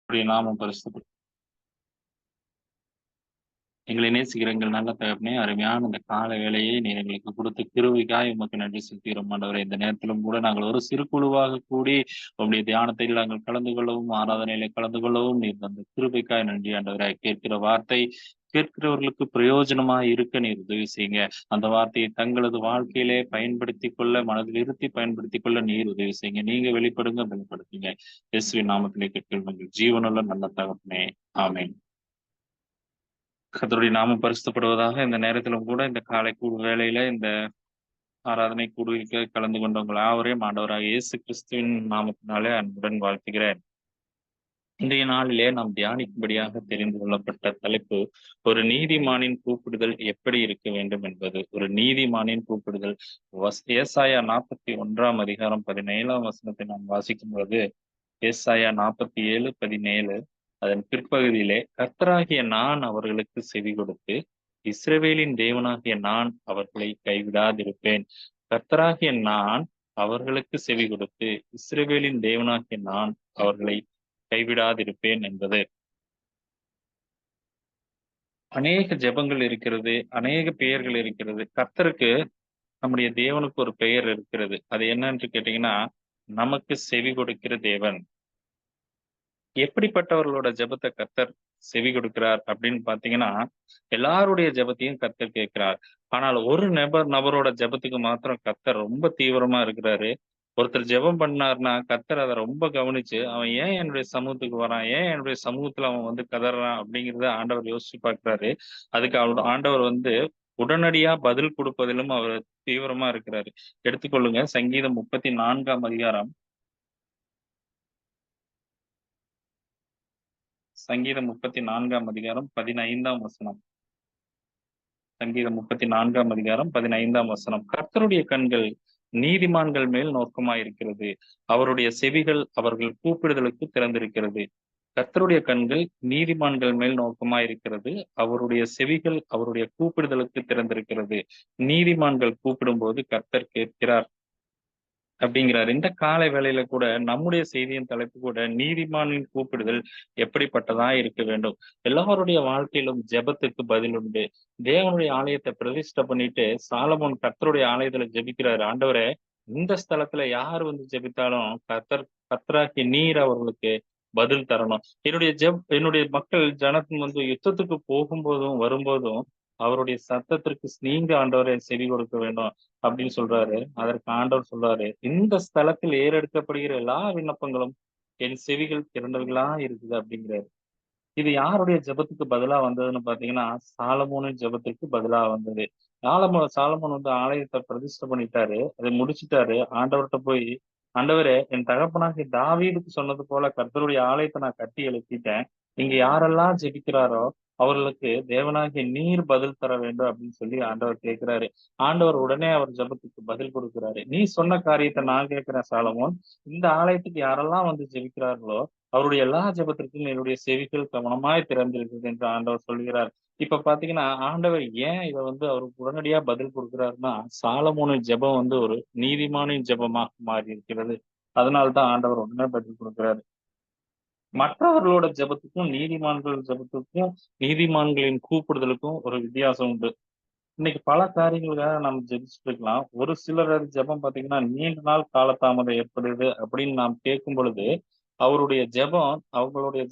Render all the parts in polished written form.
உம்முடைய நாமம் பரிசுத்தப்படும். எங்களை நேசிக்கிற எங்கள் நல்ல தகப்பனே, அருமையான இந்த கால வேளையை நீர் எங்களுக்கு கொடுத்த கிருபைக்காய் உமக்கு நன்றி செலுத்துகிறோம் ஆண்டவரே. இந்த நேரத்திலும் கூட நாங்கள் ஒரு சிறு குழுவாக கூடி உம்முடைய தியானத்தில் நாங்கள் கலந்து கொள்ளவும், ஆராதனையிலே கலந்து கொள்ளவும் நீர் தந்த கிருபைக்காய் நன்றி ஆண்டவரே. கேட்கிற வார்த்தை கேட்கிறவர்களுக்கு பிரயோஜனமாய் இருக்க நீர் உதவி செய்யுங்க. அந்த வார்த்தையை தங்களது வாழ்க்கையிலே பயன்படுத்திக் கொள்ள, மனதில் இருத்தி பயன்படுத்திக் கொள்ள நீர் உதவி செய்யுங்க. நீங்க வெளிப்படுங்க, வெளிப்படுத்துங்க. இயேசுவின் நாமத்திலே கேட்கிறோம் எங்கள் ஜீவனுள்ள நல்ல தகப்பனே. ஆமென். கர்த்தருடைய நாமம் பரிசுத்தப்படுவதாக. இந்த நேரத்திலும் கூட இந்த காலை வேளையில இந்த ஆராதனை கூடுகைக்கு கலந்து கொண்டவங்கள் யாவரையும் ஆண்டவராகிய இயேசு கிறிஸ்துவின் நாமத்தினாலே அன்புடன் வாழ்த்துகிறேன். இன்றைய நாளிலே நாம் தியானிக்கும்படியாக தெரிந்து கொள்ளப்பட்ட தலைப்பு, ஒரு நீதிமானின் கூப்பிடுதல் எப்படி இருக்க வேண்டும் என்பது. ஒரு நீதிமானின் கூப்பிடுதல். ஏசாயா 41 அதிகாரம் 17 வசனத்தை நாம் வாசிக்கும் பொழுது, ஏசாயா 47:17 அதன் பிற்பகுதியிலே, கர்த்தராகிய நான் அவர்களுக்கு செவி கொடுத்து, இஸ்ரவேலின் தேவனாகிய நான் அவர்களை கைவிடாதிருப்பேன். கர்த்தராகிய நான் அவர்களுக்கு செவி கொடுத்து, இஸ்ரவேலின் தேவனாகிய நான் அவர்களை கைவிடாதிருப்பேன் என்பது. அநேக ஜெபங்கள் இருக்கிறது, அநேக பெயர்கள் இருக்கிறது. கர்த்தருக்கு, நம்முடைய தேவனுக்கு ஒரு பெயர் இருக்கிறது. அது என்னன்னு கேட்டீங்கன்னா, நமக்கு செவி கொடுக்கிற தேவன். எப்படிப்பட்டவர்களோட ஜெபத்த கர்த்தர் செவி கொடுக்கிறார் அப்படின்னு பார்த்தீங்கன்னா, எல்லாருடைய ஜெபத்தையும் கர்த்தர் கேட்கிறார். ஆனால் ஒரு நபரோட ஜெபத்துக்கு மாத்திரம் கர்த்தர் ரொம்ப தீவிரமா இருக்கிறாரு. ஒருத்தர் ஜெபம் பண்ணாருன்னா, கர்த்தர் அத ரொம்ப கவனிச்சு, அவன் ஏன் என்னுடைய சமூகத்துக்கு வரான்? ஏன் என்னுடைய சமூகத்துல அவன் வந்து கதறுறான்? அப்படிங்கிறத ஆண்டவர் யோசிச்சு பார்க்கிறாரு. அதுக்கு ஆண்டவர் வந்து உடனடியா பதில் குடுப்பதிலும் அவர் தீவிரமா இருக்கிறாரு. எடுத்துக்கொள்ளுங்க சங்கீதம் 34 அதிகாரம். சங்கீதம் 34 அதிகாரம் 15 வசனம். சங்கீதம் 34 அதிகாரம் 15 வசனம். கர்த்தருடைய கண்கள் நீதிமான்கள் மேல் நோக்கமாயிருக்கிறது. அவருடைய செவிகள் அவர்கள் கூப்பிடுதலுக்கு திறந்திருக்கிறது. கர்த்தருடைய கண்கள் நீதிமான்கள் மேல் நோக்கமாயிருக்கிறது. அவருடைய செவிகள் அவருடைய கூப்பிடுதலுக்கு திறந்திருக்கிறது. நீதிமான்கள் கூப்பிடும்போது கர்த்தர் கேட்கிறார். அப்படிங்கிறாரு. இந்த காலை வேளையில கூட நம்முடைய செய்தியின் தலைப்பு கூட நீதிமானின் கூப்பிடுதல் எப்படிப்பட்டதா இருக்க வேண்டும். எல்லாருடைய வாழ்க்கையிலும் ஜெபத்துக்கு பதில் உண்டு. தேவனுடைய ஆலயத்தை பிரதிஷ்டை பண்ணிட்டு சாலமோன் கர்த்தருடைய ஆலயத்துல ஜெபிக்கிறாரு. ஆண்டவரே, இந்த ஸ்தலத்துல யார் வந்து ஜெபித்தாலும் கர்த்தராகிய நீர் அவர்களுக்கு பதில் தரணும். என்னுடைய மக்கள் ஜனத்தின் வந்து யுத்தத்துக்கு போகும்போதும் வரும்போதும் அவருடைய சத்தத்திற்கு நீங்க ஆண்டவரே செவி கொடுக்க வேண்டும் அப்படின்னு சொல்றாரு. அதற்கு ஆண்டவர் சொல்றாரு, இந்த ஸ்தலத்தில் ஏறெடுக்கப்படுகிற எல்லா விண்ணப்பங்களும் என் செவிகள் திறந்தவைகளா இருக்குது அப்படிங்கிறாரு. இது யாருடைய ஜெபத்துக்கு பதிலா வந்ததுன்னு பார்த்தீங்கன்னா, சாலமோனின் ஜெபத்திற்கு பதிலா வந்தது. சாலமோன் வந்து ஆலயத்த பிரதிஷ்டை பண்ணிட்டாரு. அதை முடிச்சுட்டாரு. ஆண்டவர்ட்ட போய், ஆண்டவரே, என் தகப்பனாகிய தாவீதுக்கு சொன்னது போல கர்த்தருடைய ஆலயத்த நான் கட்டி எழுப்பிட்டேன். இங்க யாரெல்லாம் ஜெபிக்கிறாரோ அவர்களுக்கு தேவனாகிய நீர் பதில் தர வேண்டும் அப்படின்னு சொல்லி ஆண்டவர் கேட்கிறாரு. ஆண்டவர் உடனே அவர் ஜெபத்துக்கு பதில் கொடுக்கிறாரு. நீ சொன்ன காரியத்த நான் கேட்கிறேன் சாலமோன். இந்த ஆலயத்துக்கு யாரெல்லாம் வந்து ஜெபிக்கிறார்களோ அவருடைய எல்லா ஜெபத்திற்கும் என்னுடைய செவிகள் கவனமாய் திறந்திருக்கிறது என்று ஆண்டவர் சொல்கிறார். இப்ப பாத்தீங்கன்னா, ஆண்டவர் ஏன் இத வந்து அவருக்கு உடனடியா பதில் குடுக்கிறாருன்னா, சாலமோனின் ஜெபம் வந்து ஒரு நீதிமானின் ஜெபமாக மாறி இருக்கிறது. அதனால தான் ஆண்டவர் உடனே பதில் குடுக்கிறாரு. மற்றவர்களோட ஜெபத்துக்கும், நீதிமான்கள் ஜெபத்துக்கும், நீதிமான்களின் கூப்பிடுதலுக்கும் ஒரு வித்தியாசம் உண்டு. இன்னைக்கு பல காரியங்களுக்காக நம்ம ஜெபிச்சுட்டு இருக்கலாம். ஒரு சிலர் ஜெபம் பார்த்தீங்கன்னா, நீண்ட நாள் காலதாமதம் ஏற்படுது அப்படின்னு நாம் கேட்கும் பொழுது, அவங்களுடைய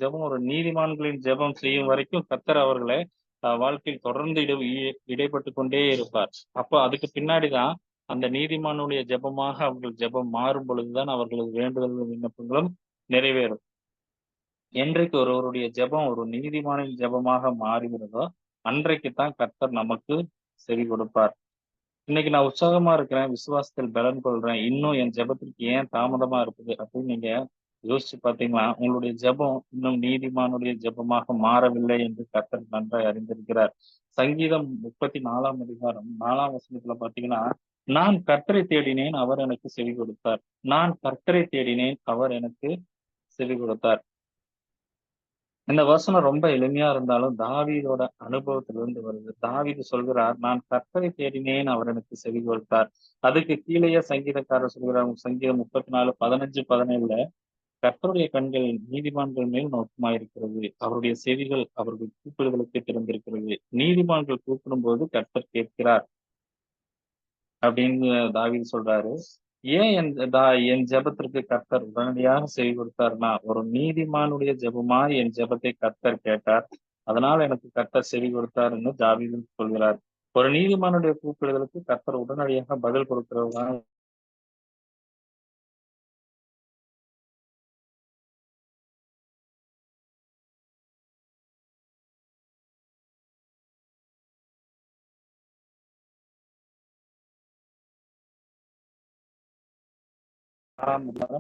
ஜெபம் ஒரு நீதிமான்களின் ஜெபம் செய்யும் வரைக்கும் கர்த்தர் அவர்கள வாழ்க்கையில் தொடர்ந்து இடைப்பட்டுக் கொண்டே இருப்பார். அப்ப அதுக்கு பின்னாடி தான் அந்த நீதிமானுடைய ஜெபமாக அவர்கள் ஜெபம் மாறும் பொழுதுதான் அவர்களது வேண்டுதல்களும், விண்ணப்பங்களும் நிறைவேறும். என்றைக்கு ஒருவருடைய ஜெபம் ஒரு நீதிமானின் ஜெபமாக மாறுகிறதோ, அன்றைக்கு தான் கர்த்தர் நமக்கு செவி கொடுப்பார். இன்னைக்கு நான் உற்சாகமா இருக்கிறேன், விசுவாசத்தில் பலன் கொள்றேன். இன்னும் என் ஜெபத்திற்கு ஏன் தாமதமா இருக்குது அப்படின்னு நீங்க யோசிச்சு பார்த்தீங்கன்னா, உங்களுடைய ஜெபம் இன்னும் நீதிமானுடைய ஜெபமாக மாறவில்லை என்று கர்த்தர் நன்றாய் அறிந்திருக்கிறார். சங்கீதம் 34 அதிகாரம் 4 வசனத்துல பார்த்தீங்கன்னா, நான் கர்த்தரை தேடினேன், அவர் எனக்கு செவி கொடுத்தார். நான் கர்த்தரை தேடினேன், அவர் எனக்கு செவி கொடுத்தார். இந்த வசனம் ரொம்ப எளிமையா இருந்தாலும் தாவீதோட அனுபவத்திலிருந்து வருது. தாவீது சொல்கிறார், நான் கர்த்தரை தேடினேன், அவர் எனக்கு செவி கொடுத்தார். அதுக்கு கீழேயே சங்கீதக்காரர் சொல்கிறார், சங்கீதம் 34:15, 17 கர்த்தருடைய கண்கள் நீதிமான்கள் மேல் நோக்கமாயிருக்கிறது. அவருடைய செவிகள் அவர்கள் கூப்பிடுதலுக்கு திறந்திருக்கிறது. நீதிமான்கள் கூப்பிடும்போது கர்த்தர் கேட்கிறார் அப்படின்னு தாவீது சொல்றாரு. ஏன் என் ஜெபத்திற்கு கர்த்தர் உடனடியாக செவி கொடுத்தார்னா, ஒரு நீதிமானுடைய ஜெபமாய் என் ஜெபத்தை கர்த்தர் கேட்டார். அதனால எனக்கு கர்த்தர் செவி கொடுத்தார்ன்னு தாவீது சொல்கிறார். ஒரு நீதிமானுடைய கூப்பிடுதலுக்கு கர்த்தர் உடனடியாக பதில் கொடுக்கிறவராக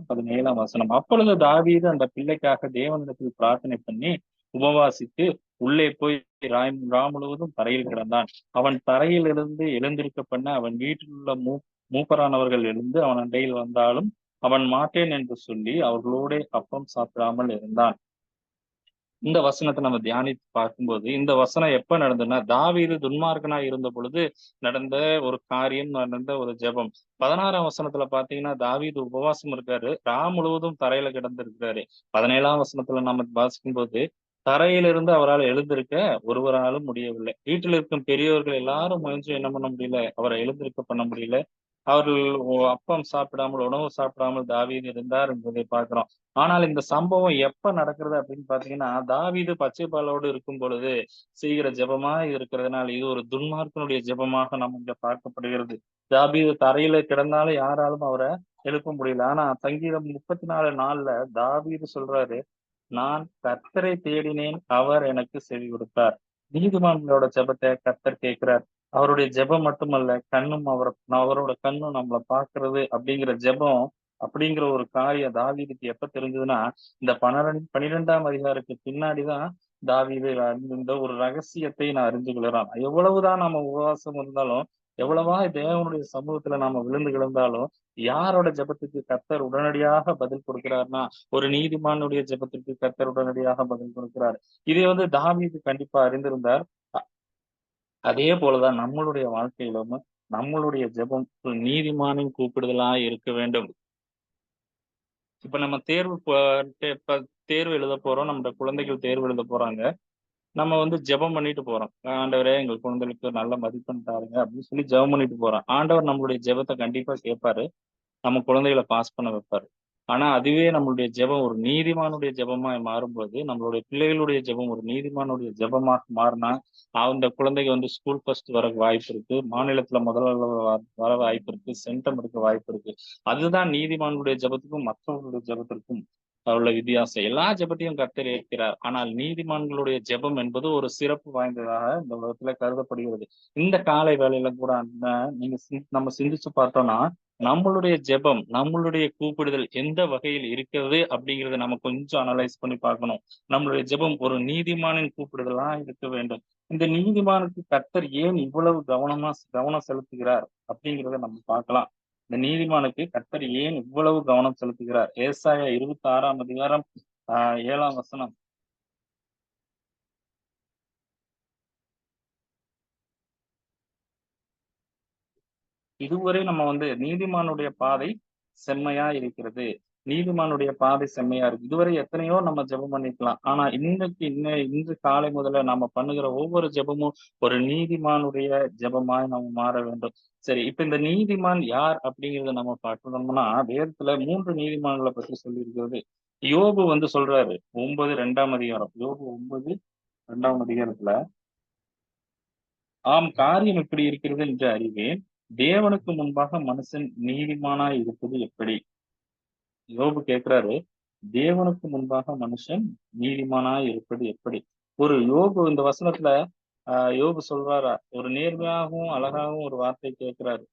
17ஆம் வசனம். அப்பொழுது தாவீது அந்த பிள்ளைக்காக தேவனிடத்தில் பிரார்த்தனை பண்ணி, உபவாசித்து உள்ளே போய் முழுவதும் தரையில் கிடந்தான். அவன் தரையிலிருந்து எழுந்திருக்க பண்ண அவன் வீட்டில் உள்ள மூப்பரானவர்கள் எழுந்து அவன் அண்டையில் வந்தாலும், அவன் மாட்டேன் என்று சொல்லி அவர்களோடே அப்பம் சாப்பிடாமல் இருந்தான். இந்த வசனத்தை நம்ம தியானித்து பார்க்கும்போது, இந்த வசனம் எப்ப நடந்ததுன்னா, தாவீது துன்மார்க்கனா இருந்த பொழுது நடந்த ஒரு காரியம், நடந்த ஒரு ஜெபம். 16ஆம் வசனத்துல பார்த்தீங்கன்னா, தாவீது உபவாசம் இருக்காரு. முழுவதும் தரையில கிடந்திருக்கிறாரு. 17ஆம் வசனத்துல நம்ம வாசிக்கும்போது, தரையிலிருந்து அவரால் எழுந்திருக்க ஒருவராலும் முடியவில்லை. வீட்டில் இருக்கும் பெரியோர்கள் எல்லாரும் முயன்றும் என்ன பண்ண முடியல, அவரை எழுந்திருக்க பண்ண முடியல. அவர்கள் அப்பம் சாப்பிடாமல், உணவு சாப்பிடாமல் தாவீது இருந்தார் என்பதை பார்க்கிறோம். ஆனால் இந்த சம்பவம் எப்ப நடக்கிறது அப்படின்னு பார்த்தீங்கன்னா, தாவீது பச்சைப்பாலோடு இருக்கும் பொழுது செய்கிற ஜெபமா இருக்கிறதுனால, இது ஒரு துன்மார்க்கனுடைய ஜெபமாக நம்ம இங்க பார்க்கப்படுகிறது. தாவீது தரையில கிடந்தாலும் யாராலும் அவர எழுப்ப முடியல. ஆனா சங்கீதம் 34:4 தாவீது சொல்றாரு, நான் கர்த்தரை தேடினேன், அவர் எனக்கு செவி கொடுத்தார். நீதிமான்களோட ஜெபத்த கர்த்தர் கேட்கிறார். அவருடைய ஜெபம் மட்டுமல்ல, கண்ணும் அவரோட கண்ணும் நம்மள பார்க்கிறது அப்படிங்கிற ஜெபம், அப்படிங்கிற ஒரு காரியம் தாவீதுக்கு எப்ப தெரிஞ்சதுன்னா, இந்த 12ஆம் அதிகாரத்துக்கு பின்னாடி தான் தாவீது இந்த ஒரு ரகசியத்தை நான் அறிந்து கொள்கிறான். எவ்வளவுதான் நம்ம உபவாசம் இருந்தாலும், எவ்வளவா தேவனுடைய சமூகத்துல நாம விழுந்து கிடந்தாலும், யாரோட ஜெபத்துக்கு கர்த்தர் உடனடியாக பதில் கொடுக்கிறார்னா, ஒரு நீதிமானுடைய ஜெபத்திற்கு கர்த்தர் உடனடியாக பதில் கொடுக்கிறார். இதை தாவீது கண்டிப்பா அறிந்திருந்தார். அ அதே போலதான் நம்மளுடைய வாழ்க்கையிலும், நம்மளுடைய ஜெபம் ஒரு நீதிமானின் கூப்பிடுதலா இருக்க வேண்டும். இப்ப நம்ம தேர்வு ப தே ப தேர்வு எழுதப் போறோம். நம்முடைய குழந்தைகள் தேர்வு எழுதப் போறாங்க. நம்ம ஜெபம் பண்ணிட்டு போறோம். ஆண்டவரே எங்கள் குழந்தைகளுக்கு நல்ல மதிப்பெண் தாருங்க அப்படின்னு சொல்லி ஜெபம் பண்ணிட்டு போறோம். ஆண்டவர் நம்மளுடைய ஜெபத்த கண்டிப்பா கேட்பாரு. நம்ம குழந்தைகள பாஸ் பண்ண வைப்பாரு. ஆனா, அதுவே நம்மளுடைய ஜெபம் ஒரு நீதிமானுடைய ஜெபமாய் மாறும்போது, நம்மளுடைய பிள்ளைகளுடைய ஜெபம் ஒரு நீதிமானுடைய ஜெபமாக மாறுனா, அந்த குழந்தைங்க ஸ்கூல் ஃபர்ஸ்ட் வர வாய்ப்பு இருக்கு. மாநிலத்தில முதல்ல வர வாய்ப்பு இருக்கு. சென்டம் எடுக்க வாய்ப்பு இருக்கு. அதுதான் நீதிமான்களுடைய ஜெபத்துக்கும், மற்றவர்களுடைய ஜெபத்திற்கும் உள்ள வித்தியாசம். எல்லா ஜெபத்தையும் கர்த்தர் ஏற்கிறார். ஆனால் நீதிமான்களுடைய ஜெபம் என்பது ஒரு சிறப்பு வாய்ந்ததாக இந்த உலகத்தில கருதப்படுகிறது. இந்த காலை வேளையில கூட நீங்க நம்ம சிந்திச்சு பார்த்தோம்னா, நம்மளுடைய ஜெபம், நம்மளுடைய கூப்பிடுதல் எந்த வகையில் இருக்கிறது அப்படிங்கிறத நம்ம கொஞ்சம் அனலைஸ் பண்ணி பார்க்கணும். நம்மளுடைய ஜெபம் ஒரு நீதிமானின் கூப்பிடுதலா இருக்க வேண்டும். இந்த நீதிமானுக்கு கர்த்தர் ஏன் இவ்வளவு கவனம் செலுத்துகிறார் அப்படிங்கிறத நம்ம பார்க்கலாம். இந்த நீதிமானுக்கு கர்த்தர் ஏன் இவ்வளவு கவனம் செலுத்துகிறார்? ஏசாயா 26ஆம் அதிகாரம் 7ஆம் வசனம். இதுவரை நம்ம நீதிமானுடைய பாதை செம்மையா இருக்கிறது. நீதிமானுடைய பாதை செம்மையா இருக்கு. இதுவரை எத்தனையோ நம்ம ஜெபம் பண்ணிக்கலாம். ஆனா இன்று காலை முதல்ல நாம பண்ணுகிற ஒவ்வொரு ஜெபமும் ஒரு நீதிமானுடைய ஜெபமாய் நம்ம மாற வேண்டும். சரி, இப்ப இந்த நீதிமான் யார் அப்படிங்கிறத நம்ம பார்க்கணும்னா, வேதத்துல 3 நீதிமான்கள பத்தி சொல்லியிருக்கிறது. யோபு சொல்றாரு. 9 அதிகாரம். யோபு 9 2ஆம் அதிகாரத்துல ஆம் காரியம் இப்படி இருக்கிறது என்று அறிவேன். தேவனுக்கு முன்பாக மனுஷன் நீதிமானாய் இருப்பது எப்படி? யோபு கேட்கிறாரு. தேவனுக்கு முன்பாக மனுஷன் நீதிமானாய் இருப்பது எப்படி? ஒரு யோபு இந்த வசனத்துல யோபு சொல்றாரா, ஒரு நேர்மையாகவும், அழகாகவும் ஒரு வார்த்தை கேட்கிறாரு.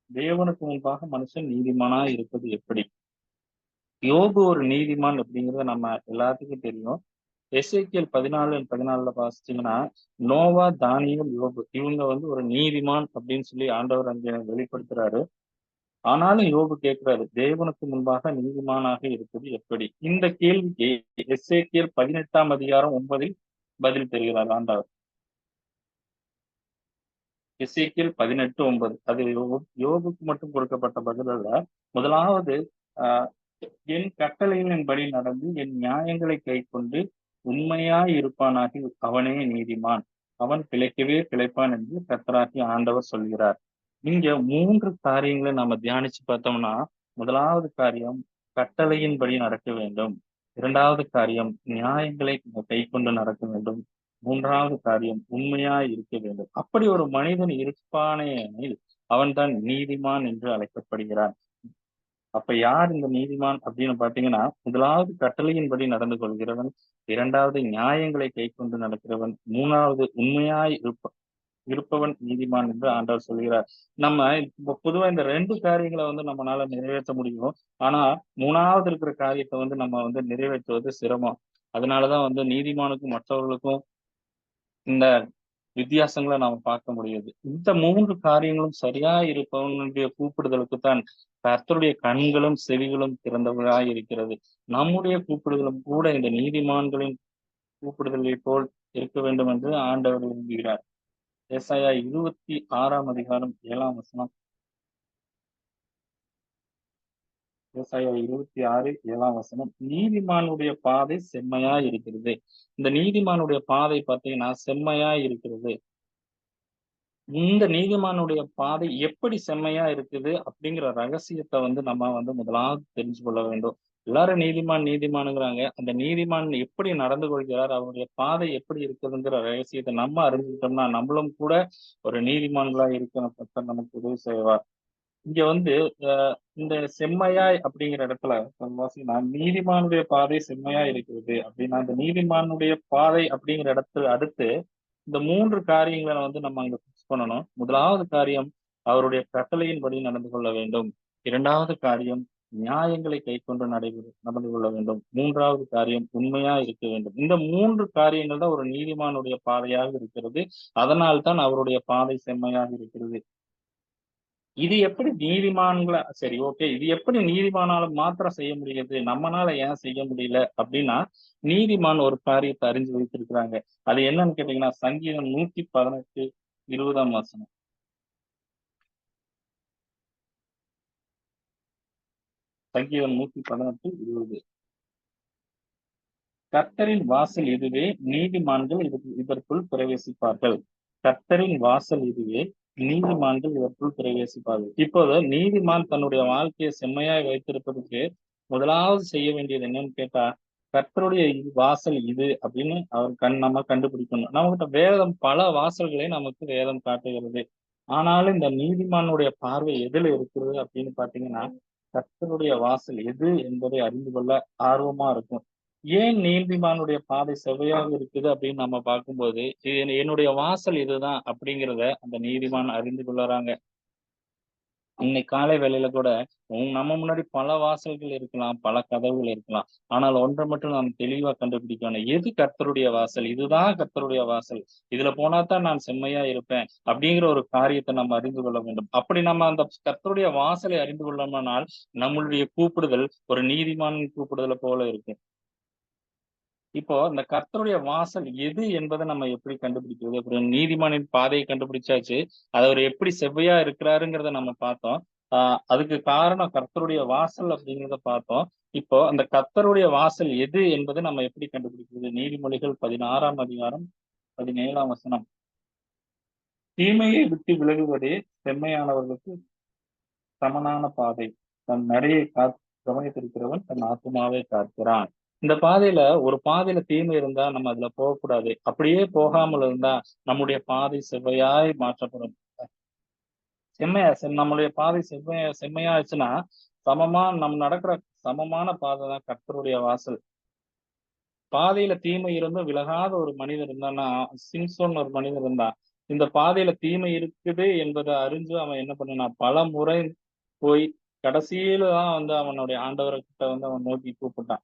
தேவனுக்கு முன்பாக மனுஷன் நீதிமானாய் இருப்பது எப்படி? யோபு ஒரு நீதிமான் அப்படிங்கிறது நம்ம எல்லாத்துக்கும் தெரியும். எசேக்கியேல் 14:14 வாசிச்சீங்கன்னா, நோவா, தானியேல், யோபு இவங்க ஒரு நீதிமான் அப்படின்னு சொல்லி ஆண்டவர் அங்க வெளிப்படுத்துறாரு. ஆனாலும் யோபு கேட்கிறாரு, தேவனுக்கு முன்பாக நீதிமானாக இருப்பது எப்படி? இந்த கேள்விக்கு எசேக்கியேல் 18ஆம் அதிகாரம் 9ல் பதில் தருகிறார் ஆண்டவர். எசேக்கியேல் 18:9 அது யோபுக்கு மட்டும் கொடுக்கப்பட்ட பதில் அல்ல. முதலாவது அ என் கட்டளைகளின்படி நடந்து என் நியாயங்களை கைக்கொண்டு உண்மையாய் இருப்பானாகி அவனே நீதிமான். அவன் பிழைக்கவே பிழைப்பான் என்று கர்த்தராகிய ஆண்டவர் சொல்கிறார். இங்க 3 காரியங்களை நாம தியானிச்சு பார்த்தோம்னா, முதலாவது காரியம் கட்டளையின்படி நடக்க வேண்டும். 2வது காரியம் நியாயங்களை கைக்கொண்டு நடக்க வேண்டும். 3வது காரியம் உண்மையாய் இருக்க வேண்டும். அப்படி ஒரு மனிதன் இருப்பானேயெனில் அவன்தான் நீதிமான் என்று அழைக்கப்படுகிறான். அப்ப யார் இந்த நீதிமான் அப்படின்னு பார்த்தீங்கன்னா, முதலாவது கட்டளையின்படி நடந்து கொள்கிறவன், 2வது நியாயங்களை கைக்கொண்டு நடக்கிறவன், 3வது உண்மையாய் இருப்பவன் நீதிமான் என்று ஆண்டவர் சொல்கிறார். நம்ம இப்ப பொதுவா இந்த 2 காரியங்கள நம்மனால நிறைவேற்ற முடியும். ஆனா 3வது இருக்கிற காரியத்த நம்ம நிறைவேற்றுவது சிரமம். அதனாலதான் நீதிமானுக்கும் மற்றவர்களுக்கும் இந்த வித்தியாசங்கள நாம பார்க்க முடியுது. இந்த 3 காரியங்களும் சரியா இருப்பவனுடைய கூப்பிடுதலுக்கு தான் கர்த்தருடைய கண்களும், செவிகளும் திறந்தவையாய் இருக்கிறது. நம்முடைய கூப்பிடுதலும் கூட இந்த நீதிமான்களின் கூப்பிடுதலைப் போல் இருக்க வேண்டும் என்று ஆண்டவர் விரும்புகிறார். ஏசாயா 26ஆம் அதிகாரம் 7ஆம் வசனம். ஏசாயா 26, 7ஆம் வசனம். நீதிமானுடைய பாதை செம்மையா இருக்கிறது. இந்த நீதிமானுடைய பாதை பார்த்தீங்கன்னா, செம்மையா இருக்கிறது. இந்த நீதிமானுடைய பாதை எப்படி செம்மையா இருக்குது அப்படிங்கிற ரகசியத்த நம்ம முதலாவது தெரிஞ்சு கொள்ள வேண்டும். எல்லாரும் நீதிமான் நீதிமானுங்கிறாங்க. அந்த நீதிமான் எப்படி நடந்து கொள்கிறார்? அவருடைய பாதை எப்படி இருக்குதுங்கிற ரகசியத்த நம்ம அறிஞ்சுக்கிட்டோம்னா, நம்மளும் கூட ஒரு நீதிமான்களா இருக்க கர்த்தர் நமக்கு உதவி செய்வார். இங்க அ இந்த செம்மையாய் அப்படிங்கிற இடத்துல வாசிங்கன்னா, நீதிமானுடைய பாதை செம்மையா இருக்கிறது அப்படின்னா, அந்த நீதிமானுடைய பாதை அப்படிங்கிற இடத்துல அடுத்து இந்த 3 காரியங்கள நம்ம அங்க பிக்ஸ் பண்ணணும். முதலாவது காரியம் அவருடைய கட்டளையின்படி நடந்து கொள்ள வேண்டும். 2வது காரியம் நியாயங்களை கைக்கொண்டு நடந்து கொள்ள வேண்டும். 3வது காரியம் உண்மையா இருக்க வேண்டும். இந்த 3 காரியங்கள் தான் ஒரு நீதிமானுடைய பாதையாக இருக்கிறது. அதனால் தான் அவருடைய பாதை செம்மையாக இருக்கிறது. இது எப்படி நீதிமான்கள சரி ஓகே. இது எப்படி நீதிமானால மாத்திரம் செய்ய முடியுது? நம்மனால ஏன் செய்ய முடியல? அப்படின்னா, நீதிமான் ஒரு காரியத்த அறிஞ்சு வைத்திருக்கிறாங்க. அது என்னன்னு கேட்டீங்கன்னா, சங்கீதம் 118, 20ஆம் வசனம். சங்கீதம் 118, 20. கர்த்தரின் வாசல் இதுவே, நீதிமான்கள் இதற்குள் பிரவேசிப்பார்கள். கர்த்தரின் வாசல் இதுவே, நீதிமான்கள் இதற்குள் பிரவேசிப்பார்கள். இப்போது நீதிமான் தன்னுடைய வாழ்க்கையை செம்மையாய் வைத்திருப்பதற்கு முதலாவது செய்ய வேண்டியது என்னன்னு கேட்டா, கர்த்தருடைய வாசல் இது அப்படின்னு அவர் நம்ம கண்டுபிடிக்கணும். நம்மகிட்ட வேதம் பல வாசல்களை நமக்கு வேதம் காட்டுகிறது. ஆனாலும் இந்த நீதிமானுடைய பார்வை எதுல இருக்கிறது அப்படின்னு பார்த்தீங்கன்னா, கர்த்தருடைய வாசல் எது என்பதை அறிந்து கொள்ள ஆர்வமா இருக்கும். ஏன் நீதிமானுடைய பாதை செவ்வையாக இருக்குது அப்படின்னு நம்ம பார்க்கும்போது, என்னுடைய வாசல் இதுதான் அப்படிங்கிறத அந்த நீதிமான் அறிந்து கொள்ளறாங்க. இன்னைக்கு காலை வேளையில கூட நம்ம முன்னாடி பல வாசல்கள் இருக்கலாம், பல கதவுகள் இருக்கலாம். ஆனால் ஒன்றை மட்டும் நாம் தெளிவா கண்டுபிடிக்கணும். எது கர்த்தருடைய வாசல்? இதுதான் கர்த்தருடைய வாசல். இதுல போனா தான் நான் செம்மையா இருப்பேன். அப்படிங்கிற ஒரு காரியத்தை நம்ம அறிந்து கொள்ள வேண்டும். அப்படி நம்ம அந்த கர்த்தருடைய வாசலை அறிந்து கொள்ளோமானால், நம்மளுடைய கூப்பிடுதல் ஒரு நீதிமான் கூப்பிடுதல போல இருக்கும். இப்போ இந்த கர்த்தருடைய வாசல் எது என்பதை நம்ம எப்படி கண்டுபிடிக்கிறது? அப்புறம் நீதிமானின் பாதையை கண்டுபிடிச்சாச்சு. அது அவர் எப்படி செவ்வையா இருக்கிறாருங்கிறத நம்ம பார்த்தோம். ஆ அதுக்கு காரணம் கர்த்தருடைய வாசல் அப்படிங்கிறத பார்த்தோம். இப்போ அந்த கர்த்தருடைய வாசல் எது என்பதை நம்ம எப்படி கண்டுபிடிக்கிறது? நீதிமொழிகள் 16ஆம் அதிகாரம் 17ஆம் வசனம். தீமையை விட்டு விலகுவதே செம்மையானவர்களுக்கு சமனான பாதை. தன் நடையை கவனித்திருக்கிறவன் தன் ஆத்துமாவை காக்கிறான். இந்த பாதையில ஒரு பாதையில தீமை இருந்தா நம்ம அதுல போகக்கூடாது. அப்படியே போகாமல் இருந்தா நம்முடைய பாதை செவ்வையாய் மாற்றப்படும். நம்முடைய பாதை செம்மையாச்சுன்னா, நம்ம நடக்கிற சமமான பாதை தான் கர்த்தருடைய வாசல். பாதையில தீமை இருந்தும் விலகாத ஒரு மனிதன் இருந்தான்னா, சிம்சோன் ஒரு மனிதன் இருந்தான். இந்த பாதையில தீமை இருக்குது என்பதை அறிஞ்சு அவன் என்ன பண்ணான், பலமுறை போய் கடைசியில தான் அவனுடைய ஆண்டவர்கிட்ட அவன் நோக்கி கூப்பிட்டான்.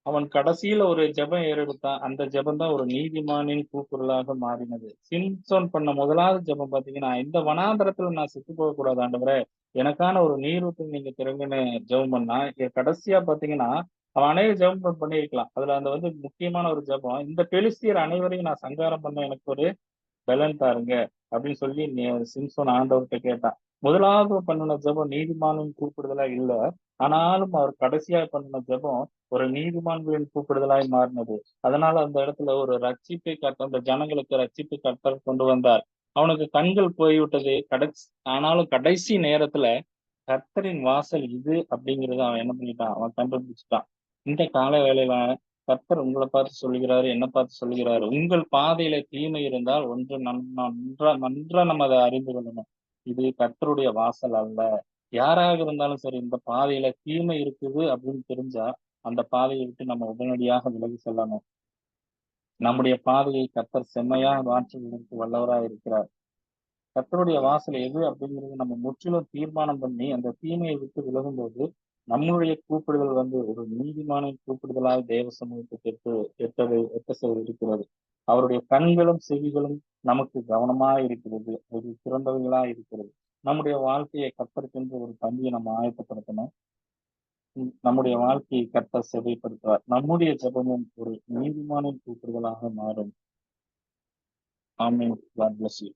அவன் கடைசியில ஒரு ஜெபம் ஏறெடுத்தான். அந்த ஜெபம் தான் ஒரு நீதிமானின் கூக்குரலாக மாறினது. சிம்சோன் பண்ண முதலாவது ஜெபம் பார்த்தீங்கன்னா, இந்த வனாந்தரத்துல நான் செத்து போகக்கூடாது ஆண்டவரே! எனக்கான ஒரு நீரூற்று நீங்க திறங்கன்னு ஜெபம் பண்ணான். கடைசியா பார்த்தீங்கன்னா, அவன் அநேக ஜெபம் பண்ணியிருக்கலாம். அதுல அந்த முக்கியமான ஒரு ஜெபம், இந்த பெலிஸ்தியர் அனைவரையும் நான் சங்காரம் பண்ண எனக்கு ஒரு பலன் தாருங்க அப்படின்னு சொல்லி சிம்சோன் ஆண்டவர்ட்ட கேட்டான். முதலாவது பண்ணின ஜெபம் நீதிமானின் கூப்பிடுதலா இல்ல. ஆனாலும் அவர் கடைசியா பண்ணின ஜெபம் ஒரு நீதிமான்களின் கூப்பிடுதலாய் மாறினது. அதனால அந்த இடத்துல ஒரு ரட்சிப்பை அந்த ஜனங்களுக்கு ரட்சிப்பை கர்த்தர் கொண்டு வந்தார். அவனுக்கு கண்கள் போய்விட்டது. ஆனாலும் கடைசி நேரத்துல கர்த்தரின் வாசல் இது அப்படிங்கிறத அவன் என்ன பண்ணிட்டான்? அவன் கண்டுபிடிச்சுட்டான். இந்த கால வேளையில கர்த்தர் உங்கள பார்த்து சொல்லுகிறாரு, என்ன பார்த்து சொல்லுகிறாரு. உங்கள் பாதையில தீமை இருந்தால் ஒன்று நன்றா நம்ம அத அறிந்து கொள்ளணும். இது கர்த்தருடைய வாசல் அல்ல. யாராக இருந்தாலும் சரி, இந்த பாதையில தீமை இருக்குது அப்படின்னு தெரிஞ்சா, அந்த பாதையை விட்டு நம்ம உடனடியாக விலகி செல்லணும். நம்முடைய பாதையை கர்த்தர் செம்மையாக மாற்றுவதற்கு வல்லவராய் இருக்கிறார். கர்த்தருடைய வாசல் எது அப்படிங்கிறது நம்ம முற்றிலும் தீர்மானம் பண்ணி அந்த தீமையை விட்டு விலகும்போது, நம்மளுடைய கூப்பிடுதல் ஒரு நீதிமானின் கூப்பிடுதலால் தேவ சமூகத்துக்கு எட்ட இருக்கிறது. அவருடைய கண்களும் செவிகளும் நமக்கு கவனமாய் இருக்கிறது. அது சிறந்தவைகளாய் இருக்கிறது. நம்முடைய வாழ்க்கையை கர்த்தருக்கென்று ஒரு பந்தியை நம்ம ஆயத்தப்படுத்தணும். நம்முடைய வாழ்க்கையை கர்த்தர் செவைப்படுத்துவார். நம்முடைய ஜெபமும் ஒரு நீதிமானின் கூப்பிடுதலாக மாறும். ஆமென். God bless you.